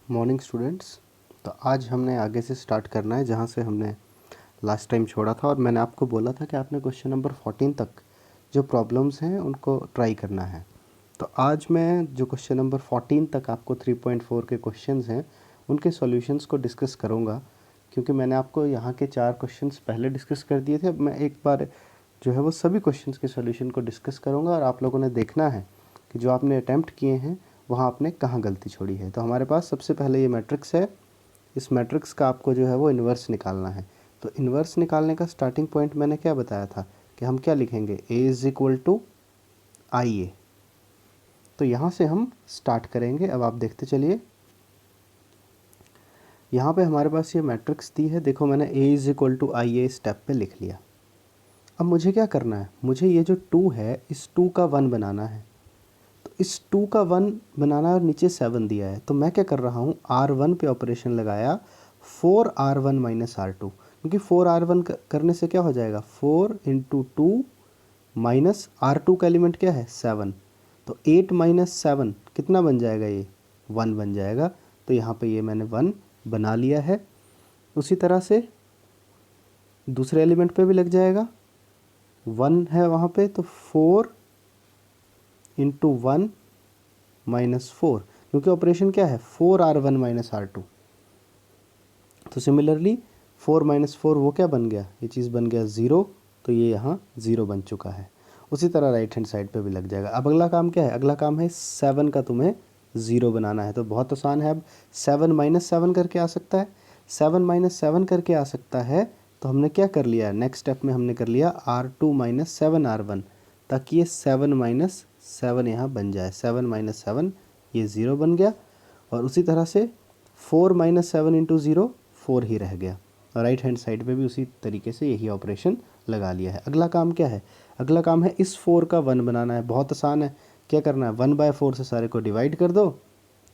Morning students. तो आज हमने आगे से स्टार्ट करना है जहाँ से हमने लास्ट टाइम छोड़ा था, और मैंने आपको बोला था कि आपने क्वेश्चन नंबर 14 तक जो प्रॉब्लम्स हैं उनको ट्राई करना है। तो आज मैं जो क्वेश्चन नंबर 14 तक आपको 3.4 के क्वेश्चंस हैं उनके सॉल्यूशंस को डिस्कस करूँगा, क्योंकि मैंने आपको यहाँ के 4 क्वेश्चंस पहले डिस्कस कर दिए थे। अब मैं एक बार जो है वो सभी क्वेश्चंस के सॉल्यूशन को डिस्कस करूँगा, और आप लोगों ने देखना है कि जो आपने अटैम्प्ट किए हैं वहाँ आपने कहाँ गलती छोड़ी है। तो हमारे पास सबसे पहले ये मैट्रिक्स है। इस मैट्रिक्स का आपको जो है वो इन्वर्स निकालना है। तो इन्वर्स निकालने का स्टार्टिंग पॉइंट मैंने क्या बताया था कि हम क्या लिखेंगे, a is equal to i ए। तो यहाँ से हम स्टार्ट करेंगे। अब आप देखते चलिए, यहाँ पे हमारे पास ये मैट्रिक्स दी है। देखो मैंने a is equal to i a step पे लिख लिया। अब मुझे क्या करना है, मुझे ये जो 2 है इस 2 का 1 बनाना है। तो इस 2 का 1 बनाना है और नीचे 7 दिया है। तो मैं क्या कर रहा हूँ, R1 पे ऑपरेशन लगाया 4R1 माइनस R2, क्योंकि 4R1 करने से क्या हो जाएगा, 4 इंटू 2 माइनस R2 का एलिमेंट क्या है 7। तो 8 माइनस 7 कितना बन जाएगा, ये 1 बन जाएगा। तो यहाँ पे ये मैंने 1 बना लिया है। उसी तरह से दूसरे एलिमेंट पे भी लग जाएगा, 1 है वहाँ पे, तो 4 इंटू 1 माइनस 4, क्योंकि ऑपरेशन क्या है 4R1 माइनस R2। तो सिमिलरली 4 माइनस 4 वो क्या बन गया, ये चीज़ बन गया 0। तो ये यहाँ 0 बन चुका है। उसी तरह राइट हैंड साइड पे भी लग जाएगा। अब अगला काम क्या है, अगला काम है 7 का तुम्हें 0 बनाना है। तो बहुत आसान है। अब 7 माइनस 7 करके आ सकता है, 7 माइनस 7 करके आ सकता है। तो हमने क्या कर लिया, नेक्स्ट स्टेप में हमने कर लिया R2 माइनस 7R1, ताकि ये 7 माइनस 7 यहाँ बन जाए। 7 माइनस 7 ये 0 बन गया। और उसी तरह से 4 माइनस 7 इंटू 0 4 ही रह गया। और राइट हैंड साइड पे भी उसी तरीके से यही ऑपरेशन लगा लिया है। अगला काम क्या है, अगला काम है इस 4 का 1 बनाना है। बहुत आसान है। क्या करना है, 1/4 से सारे को डिवाइड कर दो,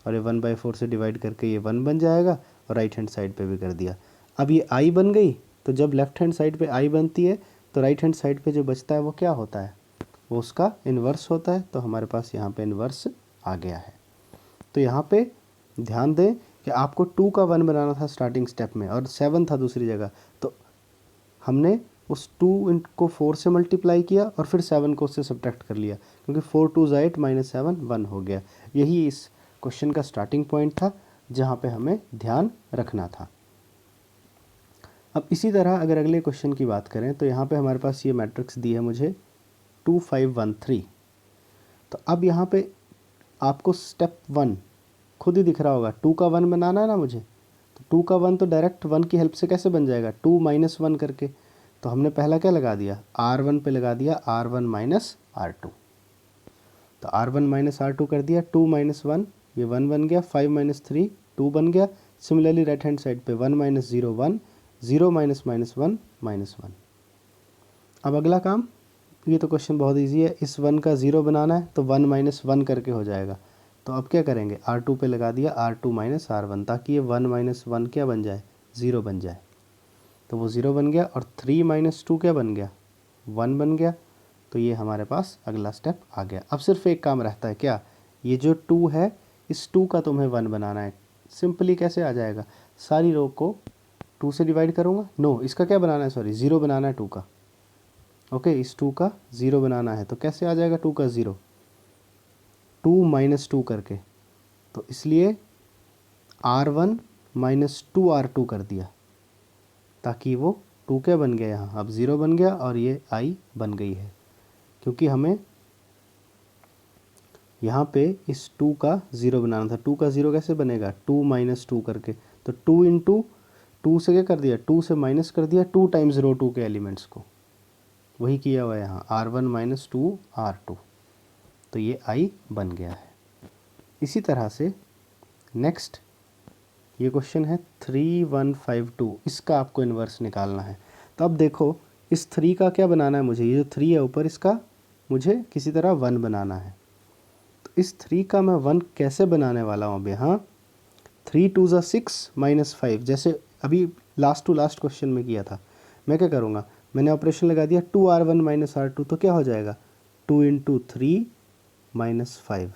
और ये 1/4 से डिवाइड करके ये 1 बन जाएगा। और राइट हैंड साइड पे भी कर दिया। अब ये आई बन गई। तो जब लेफ्ट हैंड साइड पे आई बनती है तो राइट हैंड साइड पे जो बचता है वो क्या होता है, वो उसका इन्वर्स होता है। तो हमारे पास यहाँ पे इन्वर्स आ गया है। तो यहाँ पे ध्यान दें कि आपको 2 का 1 बनाना था स्टार्टिंग स्टेप में, और 7 था दूसरी जगह। तो हमने उस 2 को 4 से मल्टीप्लाई किया और फिर 7 को उससे सब्ट्रैक्ट कर लिया, क्योंकि 4 2 8 माइनस 7 1 हो गया। यही इस क्वेश्चन का स्टार्टिंग पॉइंट था जहाँ पे हमें ध्यान रखना था। अब इसी तरह अगर अगले क्वेश्चन की बात करें, तो यहाँ पे हमारे पास ये मैट्रिक्स दी है मुझे 2 5 1 3। तो अब यहाँ पे आपको स्टेप 1 खुद ही दिख रहा होगा, 2 का 1 बनाना है ना मुझे। तो 2 का 1 तो डायरेक्ट 1 की हेल्प से कैसे बन जाएगा, 2 माइनस 1 करके। तो हमने पहला क्या लगा दिया, R1 पे लगा दिया R1 माइनस R2। तो R1 माइनस R2 कर दिया, 2 माइनस 1 ये 1 बन गया, 5 माइनस 3 2 बन गया। सिमिलरली राइट हैंड साइड पे 1 माइनस 0 1, 0 माइनस माइनस 1 माइनस 1। अब अगला काम, ये तो क्वेश्चन बहुत इजी है। इस 1 का 0 बनाना है तो 1 माइनस 1 करके हो जाएगा। तो अब क्या करेंगे, R2 पे लगा दिया R2 माइनस R1, ताकि ये 1 माइनस 1 क्या बन जाए, 0 बन जाए। तो वो 0 बन गया। और 3 माइनस 2 क्या बन गया, 1 बन गया। तो ये हमारे पास अगला स्टेप आ गया। अब सिर्फ एक काम रहता है, क्या, ये जो 2 है इस 2 का तुम्हें 1 बनाना है। सिंपली कैसे आ जाएगा, सारी रो को 2 से डिवाइड करूँगा, नो इसका क्या बनाना है, सॉरी 0 बनाना है 2 का। ओके, इस 2 का 0 बनाना है। तो कैसे आ जाएगा 2 का 0, 2 माइनस 2 करके। तो इसलिए R1 माइनस 2R2 कर दिया, ताकि वो 2 क्या बन गया, यहाँ अब 0 बन गया और ये I बन गई है। क्योंकि हमें यहाँ पे इस 2 का 0 बनाना था। 2 का 0 कैसे बनेगा, 2 माइनस 2 करके। तो 2 इंटू 2 से क्या कर दिया, 2 से माइनस कर दिया 2 टाइम्स रो 2 के एलिमेंट्स को। वही किया हुआ है यहाँ, R1 माइनस 2 R2। तो ये I बन गया है। इसी तरह से नेक्स्ट ये क्वेश्चन है 3152, इसका आपको इन्वर्स निकालना है। तो अब देखो इस 3 का क्या बनाना है मुझे, ये जो 3 है ऊपर, इसका मुझे किसी तरह 1 बनाना है। तो इस 3 का मैं 1 कैसे बनाने वाला हूँ अब यहाँ, 3 2 ज़ा 6 माइनस 5, जैसे अभी लास्ट टू लास्ट क्वेश्चन में किया था। मैं क्या करूँगा, मैंने ऑपरेशन लगा दिया 2R1 माइनस R2। तो क्या हो जाएगा, 2 इंटू 3 माइनस 5,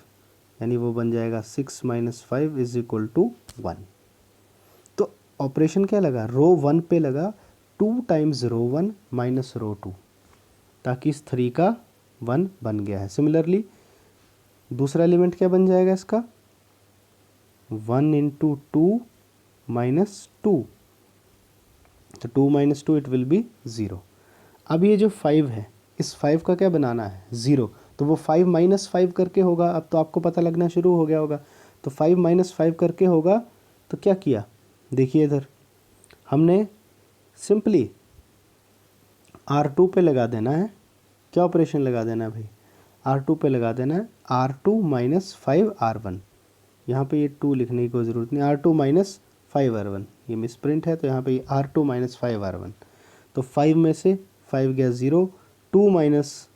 यानी वो बन जाएगा 6 माइनस 5 इज इक्वल टू 1। तो ऑपरेशन क्या लगा, रो 1 पे लगा 2 टाइम्स रो 1 माइनस रो 2, ताकि इस 3 का 1 बन गया है। सिमिलरली दूसरा एलिमेंट क्या बन जाएगा इसका, 1 इंटू 2 माइनस 2, तो 2 माइनस 2 इट विल बी 0। अब ये जो 5 है, इस 5 का क्या बनाना है, 0, तो वो 5 माइनस 5 करके होगा। अब तो आपको पता लगना शुरू हो गया होगा। तो 5 माइनस 5 करके होगा। तो क्या किया, देखिए इधर हमने सिंपली R2 पे लगा देना है। क्या ऑपरेशन लगा देना है भाई, R2 पे लगा देना है R2 माइनस 5R1। यहाँ पे ये 2 लिखने की कोई ज़रूरत नहीं, R2 माइनस 5R1, ये मिसप्रिंट है, तो यहाँ पे R2 माइनस 5R1। तो 5 में से 5 गया 0, 2 माइनस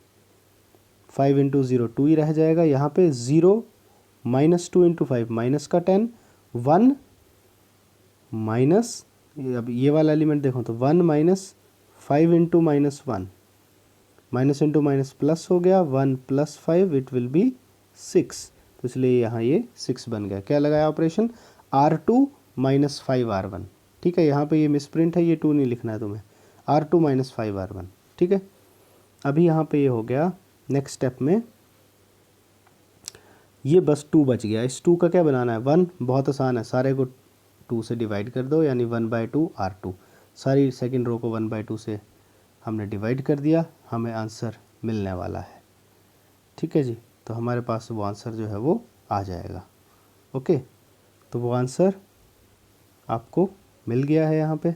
5 इंटू 0 2 ही रह जाएगा। यहाँ पे 0 माइनस 2 इंटू 5 माइनस का 10, 1 माइनस, अब ये वाला एलिमेंट देखो तो 1 minus 5 into minus 1, minus into minus plus हो गया, 1 प्लस 5 इट विल बी 6। तो इसलिए यहाँ ये 6 बन गया। क्या लगाया ऑपरेशन, R2 माइनस 5R1। ठीक है, यहाँ पे ये मिसप्रिंट है, ये 2 नहीं लिखना है तुम्हें, R2 माइनस 5R1। ठीक है, अभी यहाँ पे ये हो गया। नेक्स्ट स्टेप में ये बस 2 बच गया। इस 2 का क्या बनाना है, 1, बहुत आसान है, सारे को 2 से डिवाइड कर दो, यानी 1/2 R2। सारी सेकंड रो को 1/2 से हमने डिवाइड कर दिया, हमें आंसर मिलने वाला है। ठीक है जी, तो हमारे पास वो आंसर जो है वो आ जाएगा। ओके, तो वो आंसर आपको मिल गया है। यहाँ पे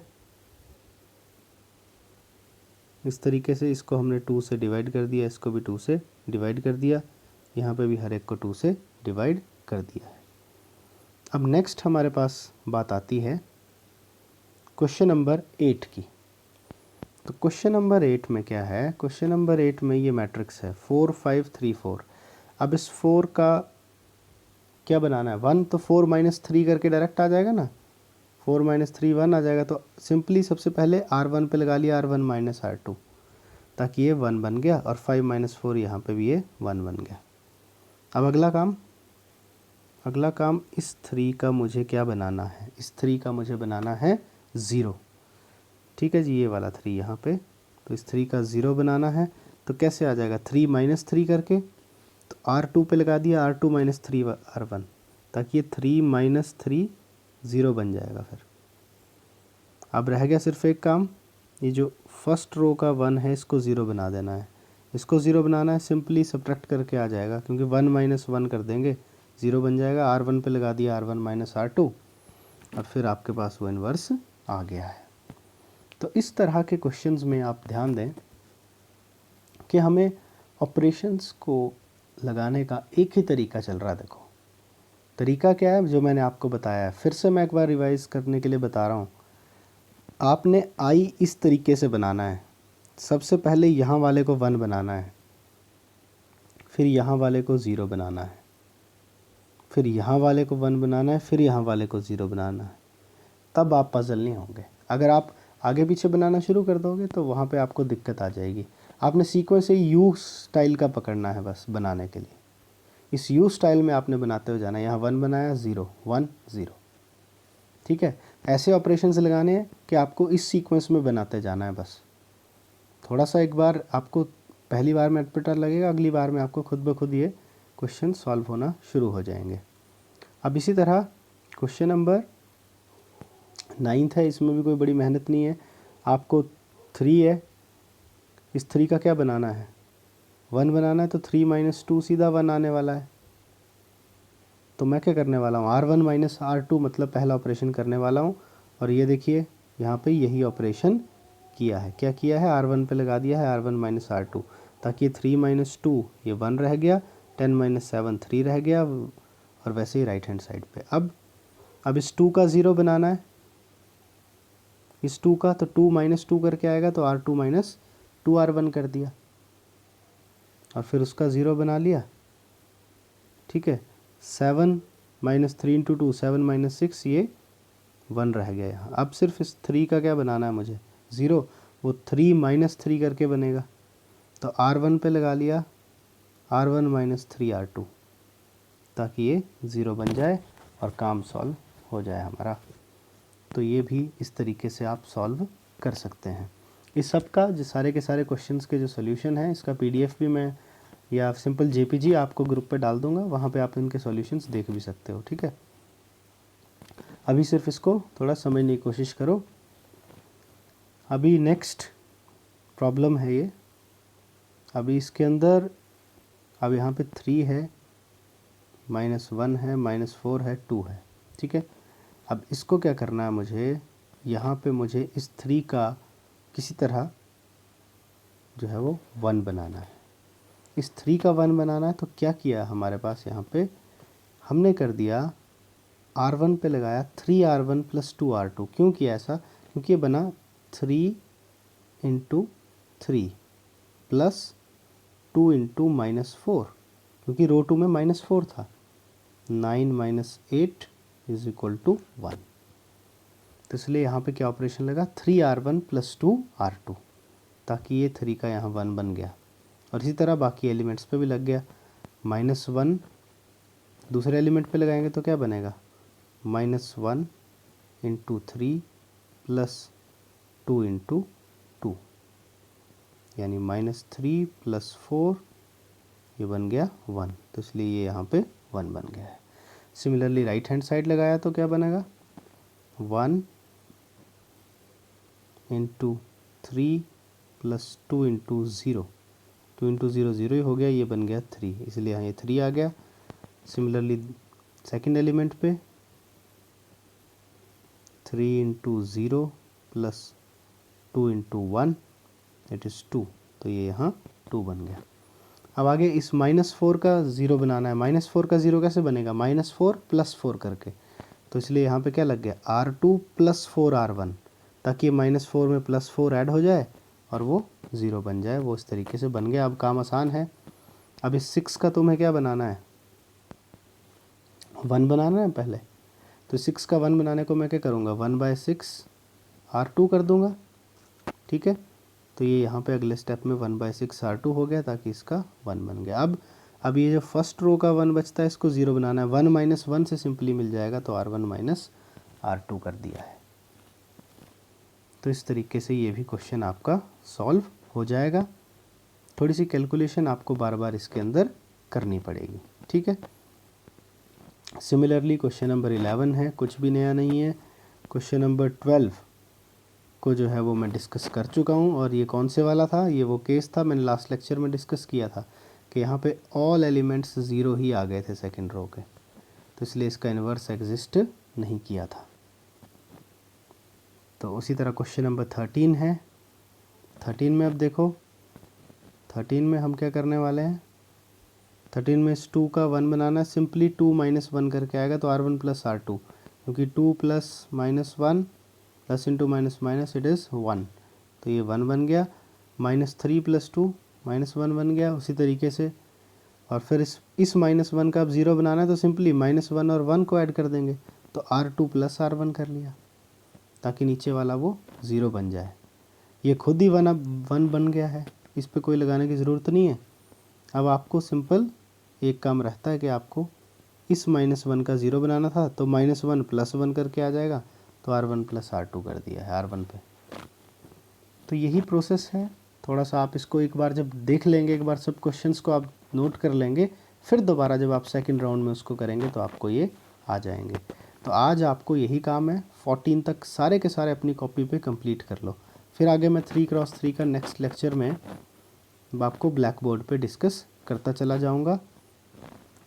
इस तरीके से इसको हमने 2 से डिवाइड कर दिया, इसको भी 2 से डिवाइड कर दिया, यहाँ पे भी हर एक को 2 से डिवाइड कर दिया है। अब नेक्स्ट हमारे पास बात आती है क्वेश्चन नंबर 8 की। तो क्वेश्चन नंबर 8 में क्या है, क्वेश्चन नंबर 8 में ये मैट्रिक्स है 4 5 3 4। अब इस 4 का क्या बनाना है, 1, तो 4 माइनस 3 करके डायरेक्ट आ जाएगा ना, 4 माइनस 3 1 आ जाएगा। तो सिंपली सबसे पहले R1 पे लगा लिया R1 माइनस R2, ताकि ये 1 बन गया, और 5 माइनस 4 यहाँ पे भी ये 1 बन गया। अब अगला काम इस 3 का मुझे क्या बनाना है, इस 3 का मुझे बनाना है 0। ठीक है जी, ये वाला 3 यहाँ पे, तो इस 3 का 0 बनाना है। तो कैसे आ जाएगा, 3 माइनस 3 करके, तो R2 पे लगा दिया R2 माइनस 3 R1, ताकि ये 3 माइनस 3 0 बन जाएगा। फिर अब रह गया सिर्फ एक काम, ये जो फर्स्ट रो का 1 है इसको 0 बना देना है। इसको 0 बनाना है, सिंपली सब्ट्रैक्ट करके आ जाएगा, क्योंकि 1 माइनस 1 कर देंगे 0 बन जाएगा। R1 पे लगा दिया R1 माइनस R2, और फिर आपके पास वो इन्वर्स आ गया है। तो इस तरह के क्वेश्चंस में आप ध्यान दें कि हमें ऑपरेशंस को लगाने का एक ही तरीका चल रहा है। देखो तरीका क्या है, जो मैंने आपको बताया है, फिर से मैं एक बार रिवाइज करने के लिए बता रहा हूँ। आपने आई इस तरीके से बनाना है, सबसे पहले यहाँ वाले को 1 बनाना है, फिर यहाँ वाले को 0 बनाना है, फिर यहाँ वाले को 1 बनाना है, फिर यहाँ वाले को 0 बनाना है। तब आप पजल नहीं होंगे। अगर आप आगे पीछे बनाना शुरू कर दोगे तो वहाँ पे आपको दिक्कत आ जाएगी। आपने सीक्वेंस से यू स्टाइल का पकड़ना है बस बनाने के लिए। इस यू स्टाइल में आपने बनाते हुए जाना है। यहाँ 1 बनाया, 0 1 0। ठीक है, ऐसे ऑपरेशंस लगाने हैं कि आपको इस सीक्वेंस में बनाते जाना है बस। थोड़ा सा एक बार आपको पहली बार में अटपटा लगेगा, अगली बार में आपको खुद ब खुद ये क्वेश्चन सॉल्व होना शुरू हो जाएंगे। अब इसी तरह क्वेश्चन नंबर 9 है, इसमें भी कोई बड़ी मेहनत नहीं है। आपको 3 है, इस 3 का क्या बनाना है, 1 बनाना है, तो 3 माइनस 2 सीधा 1 आने वाला है। तो मैं क्या करने वाला हूँ, R1 माइनस R2 मतलब पहला ऑपरेशन करने वाला हूँ। और ये देखिए यहाँ पे यही ऑपरेशन किया है। क्या किया है, R1 पे लगा दिया है R1 माइनस R2, ताकि 3 माइनस 2 ये 1 रह गया, 10 माइनस 7 3 रह गया, और वैसे ही राइट हैंड साइड पे। अब इस 2 का 0 बनाना है, इस 2 का, तो 2 माइनस 2 करके आएगा, तो R2 माइनस 2R1 कर दिया, और फिर उसका 0 बना लिया। ठीक है, 7 माइनस 3 इंटू 2 7 माइनस 6 ये 1 रह गया यहाँ। अब सिर्फ इस 3 का क्या बनाना है मुझे, 0, वो 3 माइनस 3 करके बनेगा, तो R1 पे लगा लिया R1 माइनस 3 R2, ताकि ये 0 बन जाए और काम सॉल्व हो जाए हमारा। तो ये भी इस तरीके से आप सॉल्व कर सकते हैं। इस सब का जो सारे के सारे क्वेश्चंस के जो सॉल्यूशन है, इसका पीडीएफ भी मैं या सिंपल जेपीजी आपको ग्रुप पे डाल दूंगा, वहाँ पे आप इनके सॉल्यूशंस देख भी सकते हो। ठीक है, अभी सिर्फ इसको थोड़ा समझने की कोशिश करो। अभी नेक्स्ट प्रॉब्लम है ये। अभी इसके अंदर अब यहाँ पे 3 है, -1 है, -4 है, 2 है। ठीक है, अब इसको क्या करना है मुझे, यहाँ पे मुझे इस 3 का किसी तरह जो है वो 1 बनाना है। इस 3 का 1 बनाना है तो क्या किया हमारे पास, यहाँ पे हमने कर दिया R1 पे लगाया 3R1 + 2R2। क्यों किया ऐसा, क्योंकि ये बना 3 × 3 + 2 × -4, क्योंकि रो 2 में -4 था। 9 - 8 = 1। तो इसलिए यहाँ पे क्या ऑपरेशन लगा, 3R1 + 2R2, ताकि ये 3 का यहाँ 1 बन गया। और इसी तरह बाकी एलिमेंट्स पे भी लग गया। -1 दूसरे एलिमेंट पे लगाएंगे तो क्या बनेगा, -1 × 3 + 2 × 2, यानी -3 + 4, ये बन गया 1। तो इसलिए ये यहाँ पे 1 बन गया है। सिमिलरली राइट हैंड साइड लगाया तो क्या बनेगा, 1 × 3 + 2 × 0, 2 × 0 0 ही हो गया, ये बन गया 3, इसलिए यहाँ ये 3 आ गया। सिमिलरली सेकंड एलिमेंट पे 3 × 0 + 2 × 1 इट इज़ 2, तो ये यहाँ 2 बन गया। अब आगे इस -4 का 0 बनाना है। -4 का 0 कैसे बनेगा, -4 + 4 करके। तो इसलिए यहाँ पे क्या लग गया, R2 + 4R1, ताकि -4 में +4 ऐड हो जाए और वो 0 बन जाए। वो इस तरीके से बन गया। अब काम आसान है। अब इस 6 का तुम्हें क्या बनाना है, 1 बनाना है पहले। तो 6 का 1 बनाने को मैं क्या करूँगा, 1/6 R2 कर दूँगा। ठीक है, तो ये यहाँ पे अगले स्टेप में 1/6 R2 हो गया, ताकि इसका 1 बन गया। अब ये जो फर्स्ट रो का 1 बचता है, इसको 0 बनाना है। 1 - 1 से सिंपली मिल जाएगा, तो R1 - R2 कर दिया है। तो इस तरीके से ये भी क्वेश्चन आपका सॉल्व हो जाएगा। थोड़ी सी कैलकुलेशन आपको बार बार इसके अंदर करनी पड़ेगी। ठीक है, सिमिलरली क्वेश्चन नंबर 11 है, कुछ भी नया नहीं है। क्वेश्चन नंबर 12 को जो है वो मैं डिस्कस कर चुका हूँ। और ये कौन से वाला था, ये वो केस था मैंने लास्ट लेक्चर में डिस्कस किया था कि यहाँ पे ऑल एलिमेंट्स 0 ही आ गए थे सेकंड रो के, तो इसलिए इसका इन्वर्स एग्जिस्ट नहीं किया था। तो उसी तरह क्वेश्चन नंबर 13 है। 13 में अब देखो, 13 में हम क्या करने वाले हैं, 13 में इस 2 का 1 बनाना है। सिंपली 2 - 1 करके आएगा, तो R1 + R2, क्योंकि 2 + -1 plus into minus minus it is 1, तो ये 1 बन गया। -3 + 2 -1 बन गया उसी तरीके से। और फिर इस -1 का अब 0 बनाना है, तो सिंपली -1 और 1 को ऐड कर देंगे, तो R2 + R1 कर लिया, ताकि नीचे वाला वो 0 बन जाए। ये खुद ही 1 अब 1 बन गया है, इस पर कोई लगाने की ज़रूरत नहीं है। अब आपको सिंपल एक काम रहता है कि आपको इस -1 का 0 बनाना था, तो -1 + 1 करके आ जाएगा, तो R1 + R2 कर दिया है R1 पे। तो यही प्रोसेस है। थोड़ा सा आप इसको एक बार जब देख लेंगे, एक बार सब क्वेश्चंस को आप नोट कर लेंगे, फिर दोबारा जब आप सेकंड राउंड में उसको करेंगे तो आपको ये आ जाएंगे। तो आज आपको यही काम है, 14 तक सारे के सारे अपनी कॉपी पे कंप्लीट कर लो। फिर आगे मैं 3x3 का नेक्स्ट लेक्चर में आपको ब्लैक बोर्ड पे डिस्कस करता चला जाऊँगा।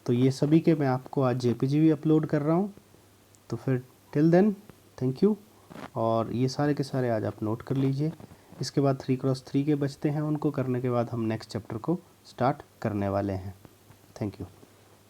तो ये सभी के मैं आपको आज JPG भी अपलोड कर रहा हूँ। तो फिर टिल देन थैंक यू। और ये सारे के सारे आज आप नोट कर लीजिए। इसके बाद 3x3 के बचते हैं, उनको करने के बाद हम नेक्स्ट चैप्टर को स्टार्ट करने वाले हैं। Thank you.